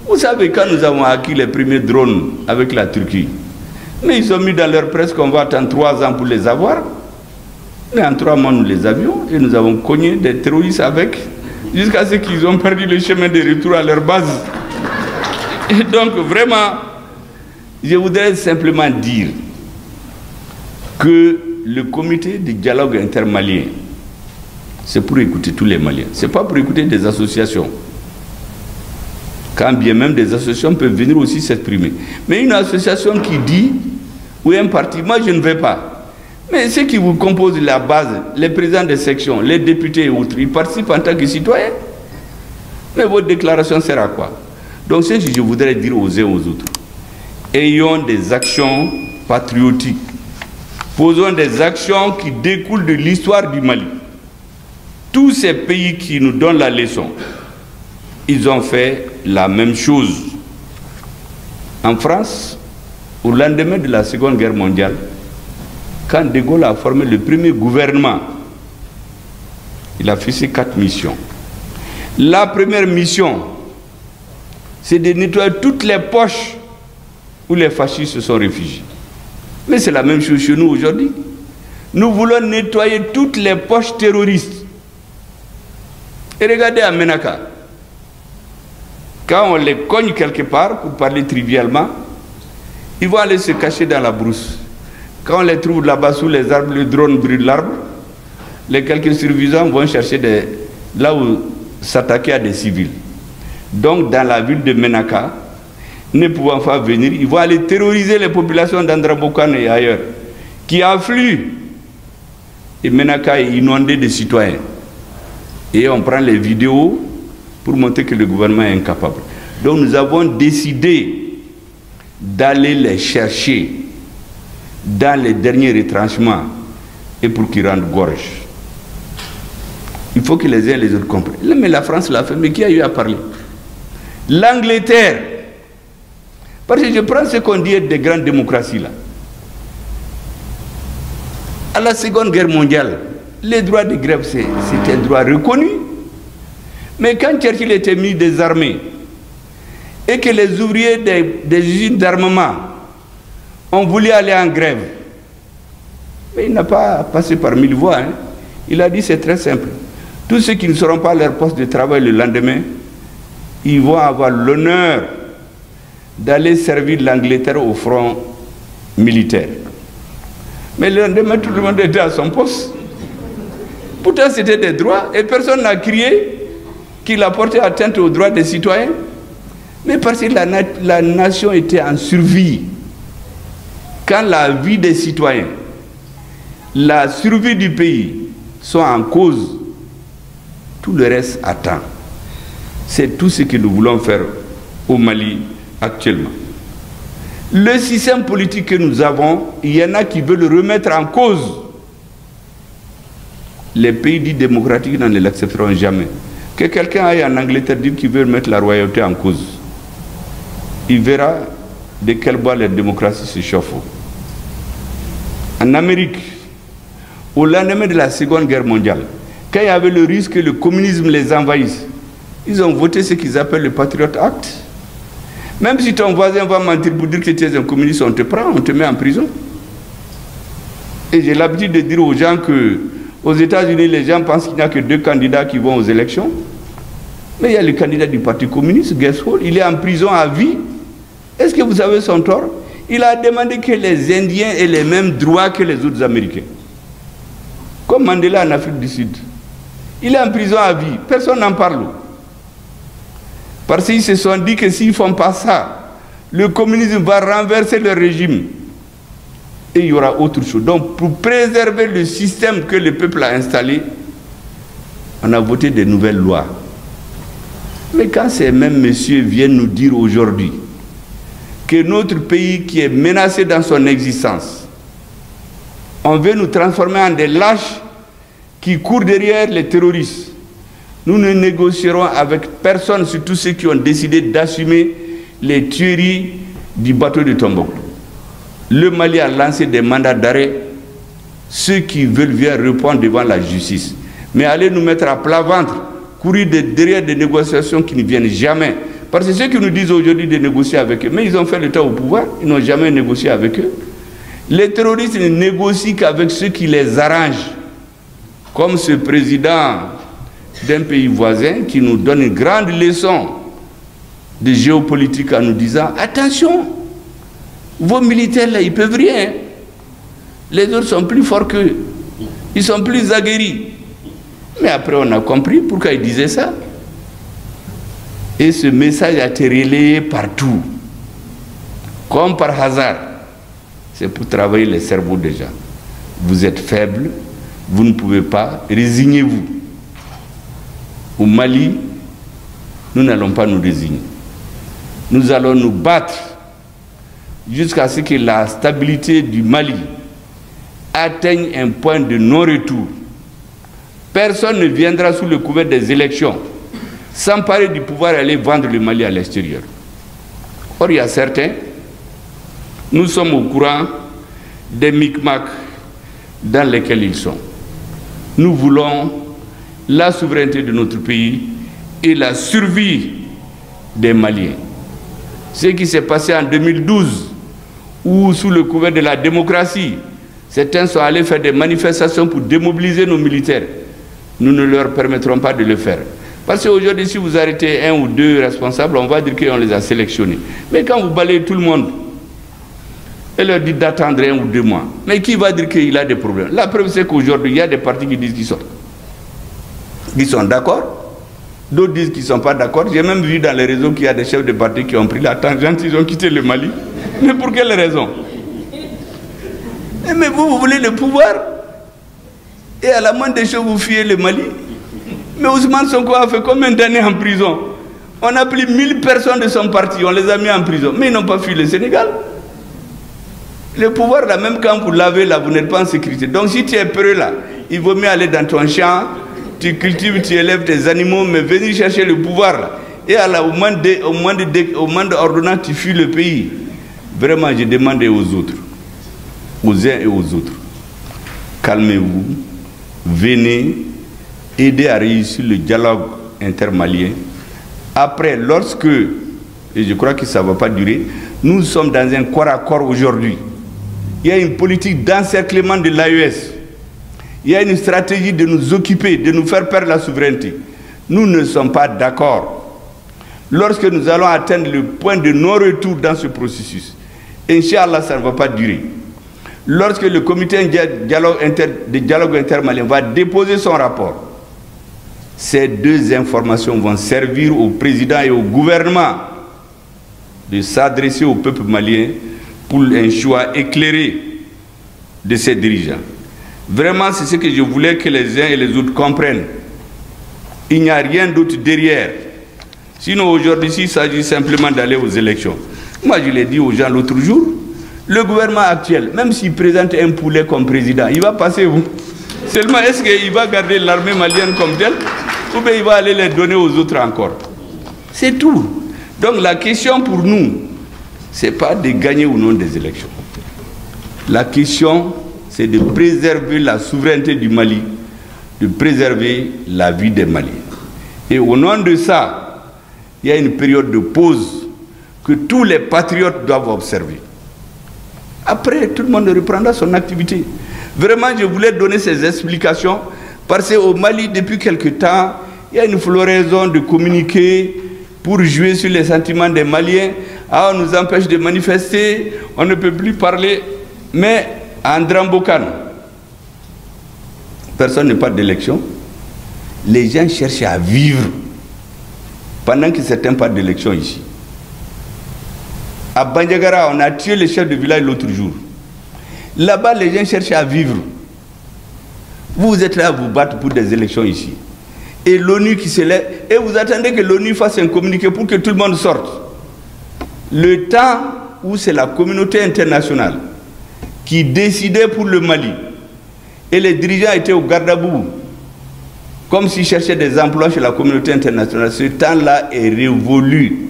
Vous savez, quand nous avons acquis les premiers drones avec la Turquie, mais ils ont mis dans leur presse qu'on va attendre 3 ans pour les avoir. Mais en 3 mois, nous les avions et nous avons cogné des terroristes avec, jusqu'à ce qu'ils ont perdu le chemin de retour à leur base. Et donc, vraiment, je voudrais simplement dire que le comité de dialogue intermalien, c'est pour écouter tous les Maliens. Ce n'est pas pour écouter des associations. Quand bien même des associations peuvent venir aussi s'exprimer. Mais une association qui dit, ou un parti, moi je ne vais pas. Mais ceux qui vous composent la base, les présidents des sections, les députés et autres, ils participent en tant que citoyens. Mais votre déclaration sert à quoi? Donc c'est ce que je voudrais dire aux uns et aux autres. Ayons des actions patriotiques. Posons des actions qui découlent de l'histoire du Mali. Tous ces pays qui nous donnent la leçon, ils ont fait la même chose. En France, au lendemain de la Seconde Guerre mondiale, quand De Gaulle a formé le premier gouvernement, il a fait 4 missions. La première mission, c'est de nettoyer toutes les poches où les fascistes se sont réfugiés. Mais c'est la même chose chez nous aujourd'hui. Nous voulons nettoyer toutes les poches terroristes. Et regardez à Menaka. Quand on les cogne quelque part, pour parler trivialement, ils vont aller se cacher dans la brousse. Quand on les trouve là-bas sous les arbres, le drone brûle l'arbre. Les quelques survivants vont chercher là où s'attaquer à des civils. Donc dans la ville de Menaka, ne pouvant pas venir, ils vont aller terroriser les populations d'Andrabokan et ailleurs, qui affluent. Et Menaka est inondé de citoyens. Et on prend les vidéos pour montrer que le gouvernement est incapable. Donc nous avons décidé d'aller les chercher dans les derniers retranchements et pour qu'ils rendent gorge. Il faut que les uns et les autres comprennent. Mais la France l'a fait, mais qui a eu à parler? L'Angleterre. Parce que je prends ce qu'on dit des grandes démocraties là. À la Seconde Guerre mondiale, les droits de grève, c'était un droit reconnu. Mais quand Churchill était mis des armées et que les ouvriers des usines d'armement ont voulu aller en grève, mais il n'a pas passé par 1000 voix. Hein. Il a dit c'est très simple. Tous ceux qui ne seront pas à leur poste de travail le lendemain, ils vont avoir l'honneur d'aller servir l'Angleterre au front militaire. Mais le lendemain, tout le monde était à son poste. Pourtant, c'était des droits et personne n'a crié qu'il a porté atteinte aux droits des citoyens. Mais parce que la nation était en survie. Quand la vie des citoyens, la survie du pays sont en cause, tout le reste attend. C'est tout ce que nous voulons faire au Mali actuellement. Le système politique que nous avons, il y en a qui veulent le remettre en cause. Les pays dits démocratiques ne l'accepteront jamais. Que quelqu'un aille en Angleterre dire qu'il veut mettre la royauté en cause, il verra de quel bois la démocratie se chauffe. En Amérique, au lendemain de la Seconde Guerre mondiale, quand il y avait le risque que le communisme les envahisse, ils ont voté ce qu'ils appellent le Patriot Act. Même si ton voisin va mentir pour dire que tu es un communiste, on te prend, on te met en prison. Et j'ai l'habitude de dire aux gens que aux États-Unis, les gens pensent qu'il n'y a que 2 candidats qui vont aux élections. Mais il y a le candidat du Parti communiste, Guess-What, il est en prison à vie. Est-ce que vous savez son tort? Il a demandé que les Indiens aient les mêmes droits que les autres Américains. Comme Mandela en Afrique du Sud. Il est en prison à vie. Personne n'en parle. Parce qu'ils se sont dit que s'ils ne font pas ça, le communisme va renverser le régime. Et il y aura autre chose. Donc, pour préserver le système que le peuple a installé, on a voté des nouvelles lois. Mais quand ces mêmes messieurs viennent nous dire aujourd'hui que notre pays qui est menacé dans son existence, on veut nous transformer en des lâches qui courent derrière les terroristes, nous ne négocierons avec personne, surtout ceux qui ont décidé d'assumer les tueries du bateau de Tombouctou. Le Mali a lancé des mandats d'arrêt. Ceux qui veulent bien répondre devant la justice. Mais aller nous mettre à plat ventre, courir derrière des négociations qui ne viennent jamais. Parce que ceux qui nous disent aujourd'hui de négocier avec eux, mais ils ont fait le temps au pouvoir, ils n'ont jamais négocié avec eux. Les terroristes ne négocient qu'avec ceux qui les arrangent. Comme ce président d'un pays voisin qui nous donne une grande leçon de géopolitique en nous disant « Attention, vos militaires là, ils ne peuvent rien. Les autres sont plus forts qu'eux. Ils sont plus aguerris. » Mais après, on a compris pourquoi il disait ça. Et ce message a été relayé partout. Comme par hasard. C'est pour travailler les cerveaux des gens. Vous êtes faibles, vous ne pouvez pas, résignez-vous. Au Mali, nous n'allons pas nous résigner. Nous allons nous battre jusqu'à ce que la stabilité du Mali atteigne un point de non-retour. Personne ne viendra sous le couvert des élections s'emparer du pouvoir et aller vendre le Mali à l'extérieur. Or, il y a certains, nous sommes au courant des micmacs dans lesquels ils sont. Nous voulons la souveraineté de notre pays et la survie des Maliens. Ce qui s'est passé en 2012, où sous le couvert de la démocratie, certains sont allés faire des manifestations pour démobiliser nos militaires. Nous ne leur permettrons pas de le faire. Parce qu'aujourd'hui, si vous arrêtez un ou deux responsables, on va dire qu'on les a sélectionnés. Mais quand vous balayez tout le monde et leur dites d'attendre 1 ou 2 mois, mais qui va dire qu'il a des problèmes? La preuve, c'est qu'aujourd'hui, il y a des partis qui disent qu'ils sont d'accord. D'autres disent qu'ils ne sont pas d'accord. J'ai même vu dans les réseaux qu'il y a des chefs de parti qui ont pris la tangente, ils ont quitté le Mali. Mais pour quelle raison? Mais vous voulez le pouvoir et à la moindre des choses, vous fuyez le Mali. Mais Ousmane Sonko a fait combien d'années en prison? On a pris 1000 personnes de son parti, on les a mis en prison. Mais ils n'ont pas fui le Sénégal. Le pouvoir, là, même quand vous l'avez, là, vous n'êtes pas en sécurité. Donc si tu es peureux, là, il vaut mieux aller dans ton champ, tu cultives, tu élèves tes animaux, mais venir chercher le pouvoir, là. Et au moins d'ordonnance, tu fuis le pays. Vraiment, je demande aux autres, aux uns et aux autres, calmez-vous, venez aider à réussir le dialogue intermalien. Après, lorsque, et je crois que ça ne va pas durer, nous sommes dans un corps à corps aujourd'hui. Il y a une politique d'encerclement de l'AES. Il y a une stratégie de nous occuper, de nous faire perdre la souveraineté. Nous ne sommes pas d'accord. Lorsque nous allons atteindre le point de non-retour dans ce processus, Inch'Allah, ça ne va pas durer. Lorsque le comité de dialogue intermalien va déposer son rapport, ces deux informations vont servir au président et au gouvernement de s'adresser au peuple malien pour un choix éclairé de ses dirigeants. Vraiment, c'est ce que je voulais que les uns et les autres comprennent. Il n'y a rien d'autre derrière. Sinon, aujourd'hui, il s'agit simplement d'aller aux élections. Moi, je l'ai dit aux gens l'autre jour, le gouvernement actuel, même s'il présente un poulet comme président, il va passer où? Seulement, est-ce qu'il va garder l'armée malienne comme telle ou bien il va aller les donner aux autres encore? C'est tout. Donc la question pour nous, ce n'est pas de gagner ou non des élections. La question, c'est de préserver la souveraineté du Mali, de préserver la vie des Maliens. Et au nom de ça, il y a une période de pause que tous les patriotes doivent observer. Après, tout le monde reprendra son activité. Vraiment, je voulais donner ces explications parce qu'au Mali, depuis quelque temps, il y a une floraison de communiqués pour jouer sur les sentiments des Maliens. Ah, on nous empêche de manifester, on ne peut plus parler. Mais en Drambokan, personne ne parle d'élection. Les gens cherchent à vivre pendant que certains parlent d'élection ici. À Bandiagara, on a tué le chef de village l'autre jour. Là-bas, les gens cherchent à vivre. Vous êtes là à vous battre pour des élections ici. Et l'ONU qui se lève, et vous attendez que l'ONU fasse un communiqué pour que tout le monde sorte. Le temps où c'est la communauté internationale qui décidait pour le Mali, et les dirigeants étaient au garde-à-vous, comme s'ils cherchaient des emplois chez la communauté internationale, ce temps-là est révolu.